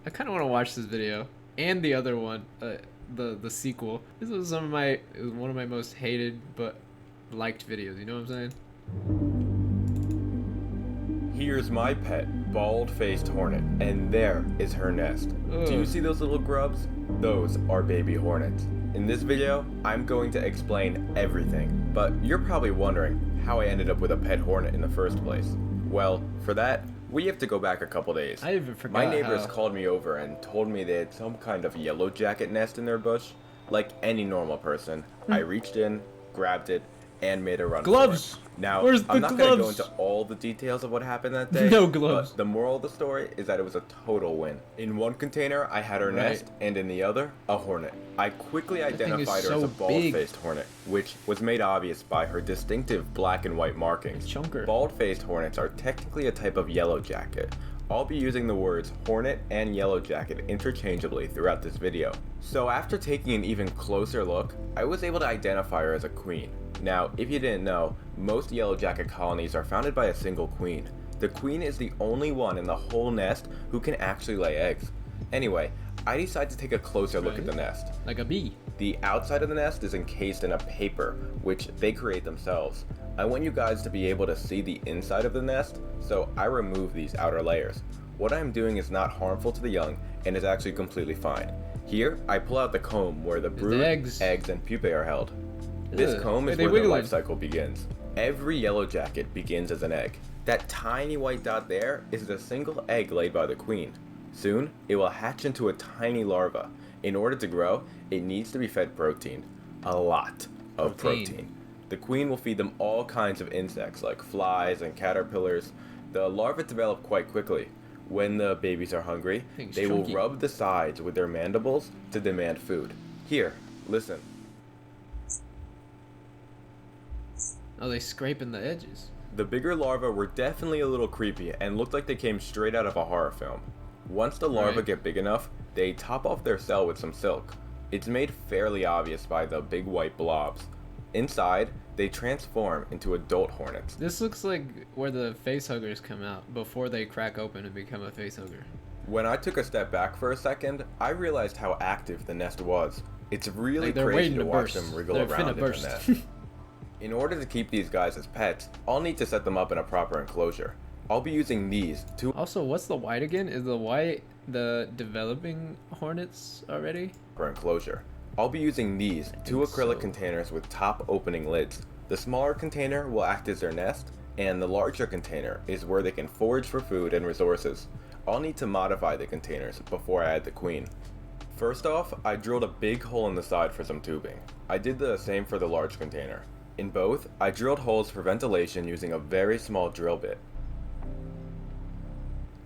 I kind of want to watch this video and the other one, the sequel. This was one of my most hated but liked videos. You know what I'm saying? Here's my pet, bald-faced hornet, and there is her nest. Do you see those little grubs? Those are baby hornets. In this video, I'm going to explain everything, but you're probably wondering how I ended up with a pet hornet in the first place. Well, for that, we have to go back a couple days. I even forgot. My neighbors how... called me over and told me they had some kind of yellow jacket nest in their bush. Like any normal person, I reached in, grabbed it, and made a run Gloves! for it. Now, Where's the I'm not going to go gloves? into all the details of what happened that day. No gloves. But the moral of the story is that it was a total win. In one container, I had her nest, and in the other, a hornet. I quickly identified her as a bald-faced hornet, which was made obvious by her distinctive black and white markings. Chunker. Bald-faced hornets are technically a type of yellow jacket. I'll be using the words hornet and yellow jacket interchangeably throughout this video. So after taking an even closer look, I was able to identify her as a queen. Now, if you didn't know, most yellow jacket colonies are founded by a single queen. The queen is the only one in the whole nest who can actually lay eggs. Anyway, I decided to take a closer look at the nest. Like a bee. The outside of the nest is encased in a paper, which they create themselves. I want you guys to be able to see the inside of the nest, so I remove these outer layers. What I'm doing is not harmful to the young and is actually completely fine. Here, I pull out the comb where the brood, eggs, and pupae are held. This comb is where the life cycle begins. Every yellow jacket begins as an egg. That tiny white dot there is the single egg laid by the queen. Soon, it will hatch into a tiny larva. In order to grow, it needs to be fed protein. A lot of protein. The queen will feed them all kinds of insects like flies and caterpillars. The larvae develop quite quickly. When the babies are hungry, they will rub the sides with their mandibles to demand food. Here, listen. Oh, they scraping the edges. The bigger larvae were definitely a little creepy and looked like they came straight out of a horror film. Once the larvae get big enough, they top off their cell with some silk. It's made fairly obvious by the big white blobs. Inside, they transform into adult hornets. This looks like where the facehuggers come out before they crack open and become a facehugger. When I took a step back for a second, I realized how active the nest was. It's really crazy to watch them wriggle around in the nest. In order to keep these guys as pets, I'll need to set them up in a proper enclosure. I'll be using these two. Also, what's the white again? Is the white the developing hornets already? For enclosure. I'll be using these two acrylic containers with top opening lids. The smaller container will act as their nest, and the larger container is where they can forage for food and resources. I'll need to modify the containers before I add the queen. First off, I drilled a big hole in the side for some tubing. I did the same for the large container. In both, I drilled holes for ventilation using a very small drill bit.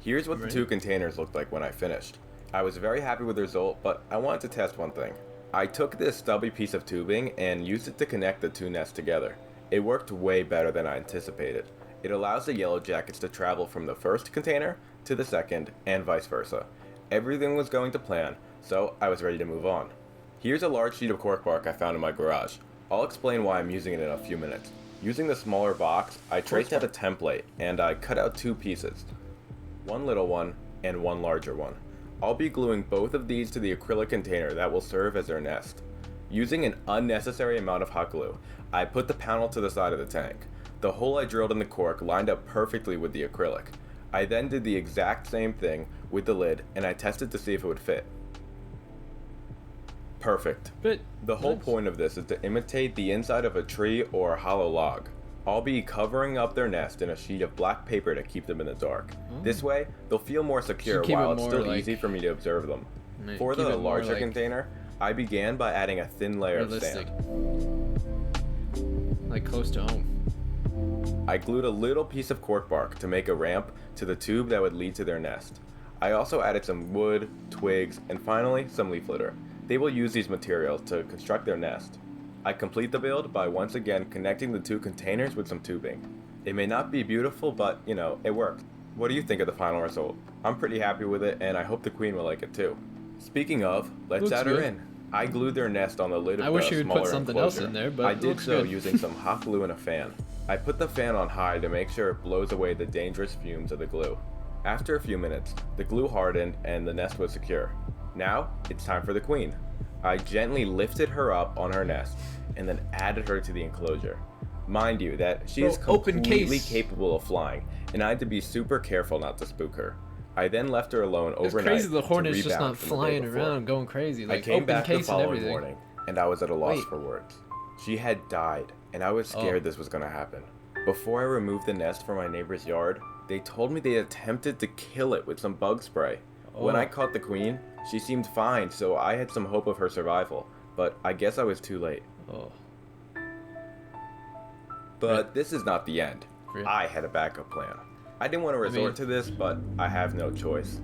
Here's what the two containers looked like when I finished. I was very happy with the result, but I wanted to test one thing. I took this stubby piece of tubing and used it to connect the two nests together. It worked way better than I anticipated. It allows the yellow jackets to travel from the first container to the second, and vice versa. Everything was going to plan, so I was ready to move on. Here's a large sheet of cork bark I found in my garage. I'll explain why I'm using it in a few minutes. Using the smaller box, I traced out a template and I cut out two pieces. One little one and one larger one. I'll be gluing both of these to the acrylic container that will serve as their nest. Using an unnecessary amount of hot glue, I put the panel to the side of the tank. The hole I drilled in the cork lined up perfectly with the acrylic. I then did the exact same thing with the lid and I tested to see if it would fit. Perfect. But the whole point of this is to imitate the inside of a tree or a hollow log. I'll be covering up their nest in a sheet of black paper to keep them in the dark. This way, they'll feel more secure while it's still easy for me to observe them. For the larger container, I began by adding a thin layer of sand. Like close to home. I glued a little piece of cork bark to make a ramp to the tube that would lead to their nest. I also added some wood, twigs, and finally some leaf litter. They will use these materials to construct their nest. I complete the build by once again connecting the two containers with some tubing. It may not be beautiful, but you know, it worked. What do you think of the final result? I'm pretty happy with it and I hope the queen will like it too. Speaking of, let's add her in. I glued their nest on the lid of the smaller enclosure. I wish you would put something else in there, but I did so using some hot glue and a fan. I put the fan on high to make sure it blows away the dangerous fumes of the glue. After a few minutes, the glue hardened and the nest was secure. Now, it's time for the queen. I gently lifted her up on her nest and then added her to the enclosure. Mind you that she is completely capable of flying, and I had to be super careful not to spook her. I then left her alone overnight. It's crazy the Hornet's to just rebound not from the day flying before. around going crazy. Like I came open back the case and following everything. morning, and I was at a loss Wait. for words. She had died, and I was scared this was going to happen. Before I removed the nest from my neighbor's yard, they told me they attempted to kill it with some bug spray. When I caught the queen, she seemed fine, so I had some hope of her survival, but I guess I was too late. But this is not the end. I had a backup plan. I didn't want to resort to this, but I have no choice.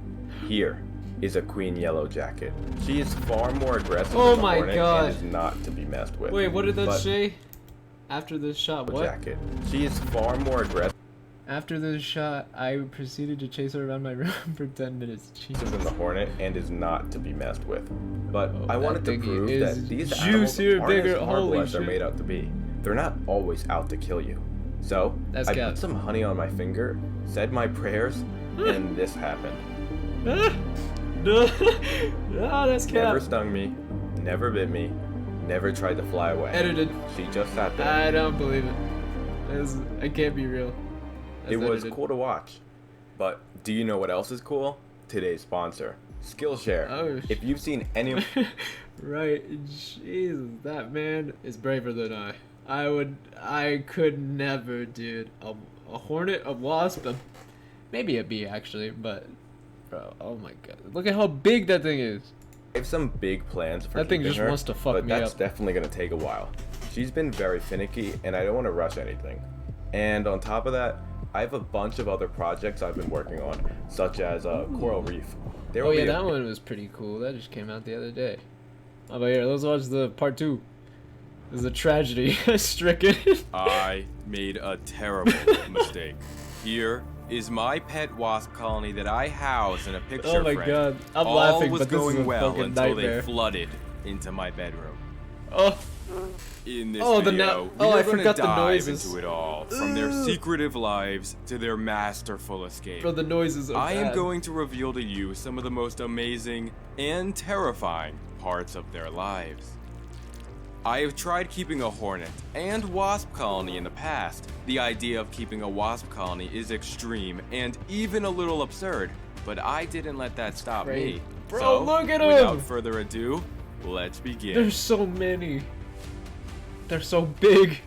Here is a queen yellow jacket. She is far more aggressive than the Hornet and is not to be messed with. Wait, what did that say? After this shot, what? Jacket. She is far more aggressive. After this shot, I proceeded to chase her around my room for 10 minutes. Jesus. Than the Hornet and is not to be messed with. But I wanted to prove that these juicier, animals aren't bigger, as harmful as they're made out to be. They're not always out to kill you. So, I put some honey on my finger, said my prayers, and this happened. No, that's cap. Never stung me, never bit me, never tried to fly away. Edited. She just sat there. I don't believe it. It can't be real. It was cool to watch. But do you know what else is cool? Today's sponsor, Skillshare. Oh, if you've seen any of... Right, Jesus, that man is braver than I. I could never, dude. A hornet, a wasp, maybe a bee actually, but bro, oh my god, look at how big that thing is. I have some big plans for that thing just her, wants to fuck me up. But that's definitely gonna take a while. She's been very finicky, and I don't want to rush anything. And on top of that, I have a bunch of other projects I've been working on, such as Coral Reef. Oh yeah, that one was pretty cool. That just came out the other day. How about here? Let's watch the part 2. This is a tragedy stricken. I made a terrible mistake. Here is my pet wasp colony that I house in a picture frame. Oh my god, I'm All laughing, was but this going is a well fucking until nightmare. they flooded into my bedroom. Oh. In this Oh, video, I we're forgot the dive noises. into it all, from their secretive lives to their masterful escape. Bro, the noises are I am bad. going to reveal to you some of the most amazing and terrifying parts of their lives. I have tried keeping a hornet and wasp colony in the past. The idea of keeping a wasp colony is extreme and even a little absurd, but I didn't let that stop me. Bro, so, look at without him! further ado, let's begin. There's so many. They're so big.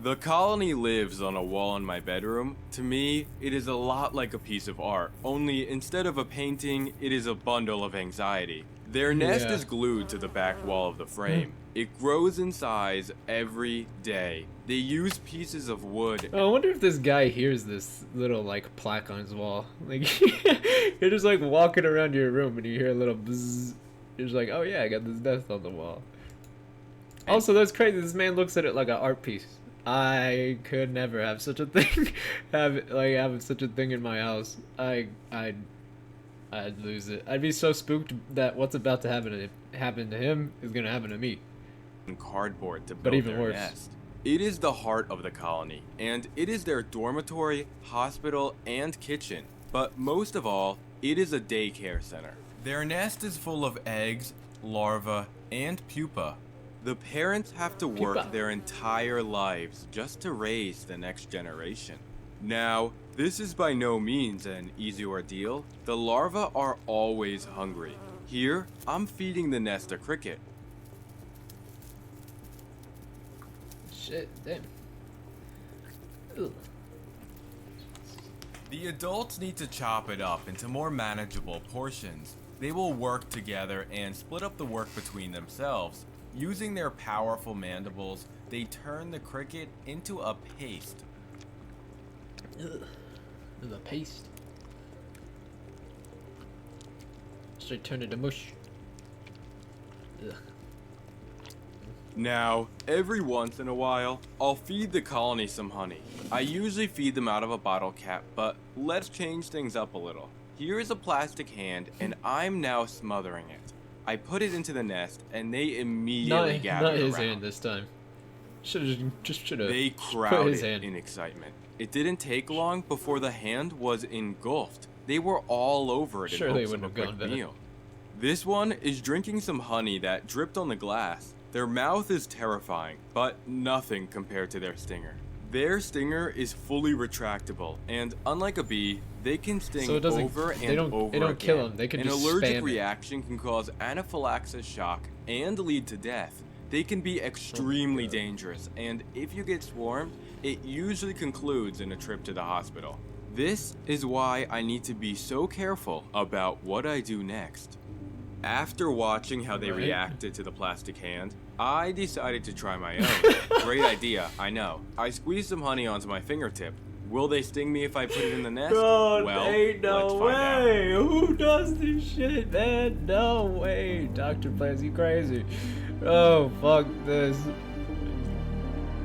The colony lives on a wall in my bedroom. To me, it is a lot like a piece of art, only instead of a painting, it is a bundle of anxiety. Their nest is glued to the back wall of the frame. It grows in size every day. They use pieces of wood. Oh, I wonder if this guy hears this little like plaque on his wall. Like you're just like walking around your room and you hear a little bzzz. You're just like, oh yeah, I got this nest on the wall. Also, that's crazy. This man looks at it like an art piece. I could never have such a thing. have such a thing in my house. I'd lose it. I'd be so spooked that what's about to happen to him is gonna happen to me. Cardboard to build but even their worse. nest. It is the heart of the colony, and it is their dormitory, hospital, and kitchen. But most of all, it is a daycare center. Their nest is full of eggs, larvae, and pupa. The parents have to work their entire lives just to raise the next generation. Now, this is by no means an easy ordeal. The larvae are always hungry. Here, I'm feeding the nest a cricket. Shit, damn. Ugh. The adults need to chop it up into more manageable portions. They will work together and split up the work between themselves. Using their powerful mandibles, they turn the cricket into a paste. Ugh. The paste. Straight turn it to mush. Ugh. Now, every once in a while, I'll feed the colony some honey. I usually feed them out of a bottle cap, but let's change things up a little. Here is a plastic hand, and I'm now smothering it. I put it into the nest, and they immediately gather around. Not his hand this time. Should've. They crowded in excitement. It didn't take long before the hand was engulfed. They were all over it in Sure, they hopes of a wouldn't have quick gone better. meal. This one is drinking some honey that dripped on the glass. Their mouth is terrifying, but nothing compared to their stinger. Their stinger is fully retractable, and unlike a bee, they can sting So it doesn't- over they and don't- over they don't again. kill 'em, they can An just allergic spam it. reaction can cause anaphylaxis shock and lead to death. They can be extremely God. dangerous, and if you get swarmed, it usually concludes in a trip to the hospital. This is why I need to be so careful about what I do next. After watching how they Right. reacted to the plastic hand, I decided to try my own. Great idea, I know. I squeezed some honey onto my fingertip. Will they sting me if I put it in the nest? God, Well, ain't no let's find out. way. Who does this shit, man? No way. Dr. Plans, you crazy. Oh, fuck this.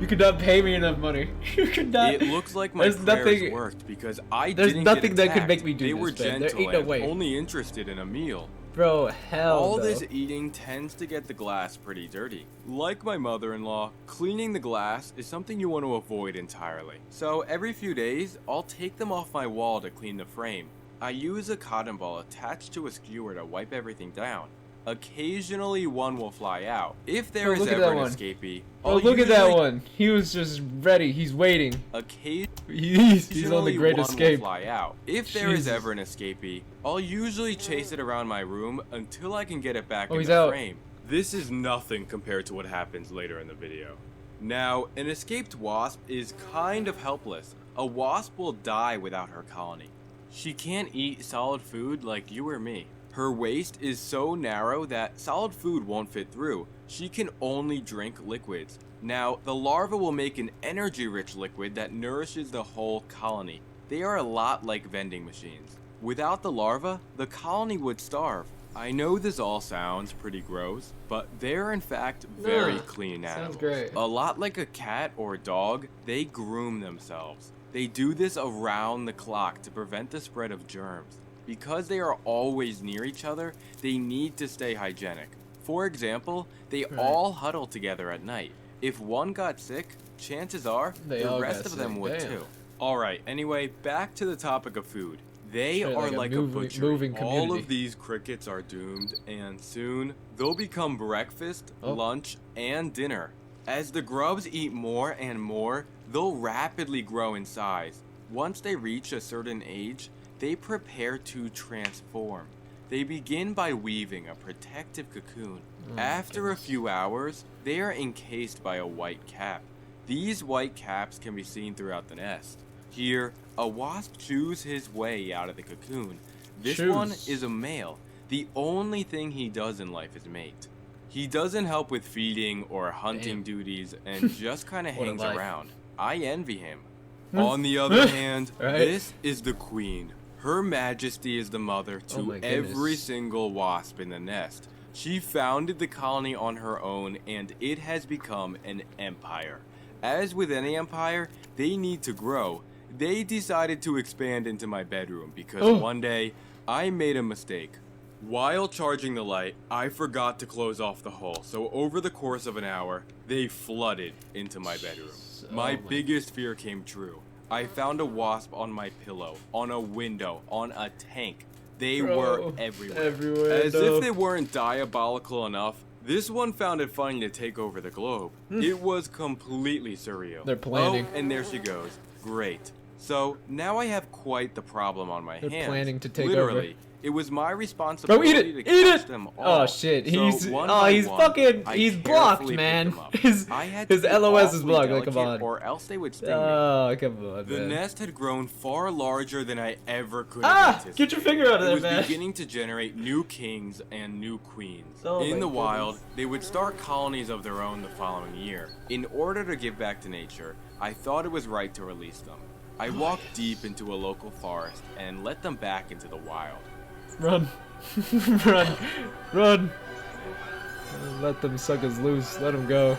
You could not pay me enough money. You could not. It looks like my There's prayers nothing- worked because I there's didn't nothing get that could attacked. make me do They this, were man. There gentle ain't no and way. only interested in a meal. Bro, hell All no. this eating tends to get the glass pretty dirty. Like my mother-in-law, cleaning the glass is something you want to avoid entirely. So every few days, I'll take them off my wall to clean the frame. I use a cotton ball attached to a skewer to wipe everything down. Occasionally one will fly out. If there Oh, is look at ever that an one. escapee, Oh, I'll look at that usually- one. He was just ready. He's waiting. Occasionally He's on the Great one Escape. will fly out. If there is Jesus. ever an escapee, I'll usually chase it around my room until I can get it back Oh, in he's the out. frame. This is nothing compared to what happens later in the video. Now, an escaped wasp is kind of helpless. A wasp will die without her colony. She can't eat solid food like you or me. Her waist is so narrow that solid food won't fit through. She can only drink liquids. Now, the larva will make an energy-rich liquid that nourishes the whole colony. They are a lot like vending machines. Without the larva, the colony would starve. I know this all sounds pretty gross, but they're in fact very Nah, clean sounds animals. great. A lot like a cat or dog, they groom themselves. They do this around the clock to prevent the spread of germs. Because they are always near each other, they need to stay hygienic. For example, they Right. all huddle together at night. If one got sick, chances are They the all rest got of them sick, would damn. too. Alright, anyway, back to the topic of food. They Straight are like a like a moving- butcher. moving All community. of these crickets are doomed, and soon they'll become breakfast, Oh. lunch, and dinner. As the grubs eat more and more, they'll rapidly grow in size. Once they reach a certain age, they prepare to transform. They begin by weaving a protective cocoon. Oh, After a goodness. few hours, they are encased by a white cap. These white caps can be seen throughout the nest. Here, a wasp chews his way out of the cocoon. This one Chews. is a male. The only thing he does in life is mate. He doesn't help with feeding or hunting Damn. duties and just kind of What a hangs life. around. I envy him. Hmm. On the other hand, Right. this is the queen. Her Majesty is the mother Oh to my every goodness. single wasp in the nest. She founded the colony on her own, and it has become an empire. As with any empire, they need to grow. They decided to expand into my bedroom because Oh. one day I made a mistake. While charging the light, I forgot to close off the hole, so over the course of an hour, they flooded into my bedroom. Jeez. My Oh my- biggest fear came true. I found a wasp on my pillow, on a window, on a tank. They Bro, were everywhere. everywhere, As no. if they weren't diabolical enough, this one found it funny to take over the globe. It was completely surreal. They're planning. Oh, and there she goes. Great. So now I have quite the problem on my They're hands. planning to take Literally, over. it was my Bro, responsibility eat it! to Eat catch it! them all. Oh shit, So he's one by he's one, fucking I he's blocked, carefully picked man. them up. His I had to his be LOS is awfully blocked. Like, come delicate, on. or else they would sting me. Oh, come on, The man. nest had grown far larger than I ever could Ah! have Get your anticipated. finger out of It there, was man. beginning to generate new kings and new queens. Oh In my the wild, goodness. they would start colonies of their own the following year. In order to give back to nature, I thought it was right to release them. I walked deep into a local forest and let them back into the wild. Run. Run. Run. Let them suckers loose. Let them go.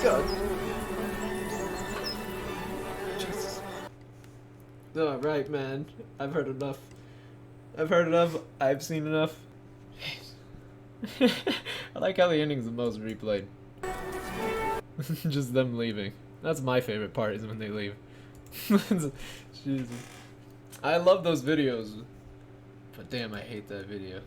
God. Jesus. Alright, man. I've heard enough. I've heard enough. I've seen enough. I like how the ending's the most replayed. Just them leaving. That's my favorite part, is when they leave. Jesus. I love those videos. But damn, I hate that video.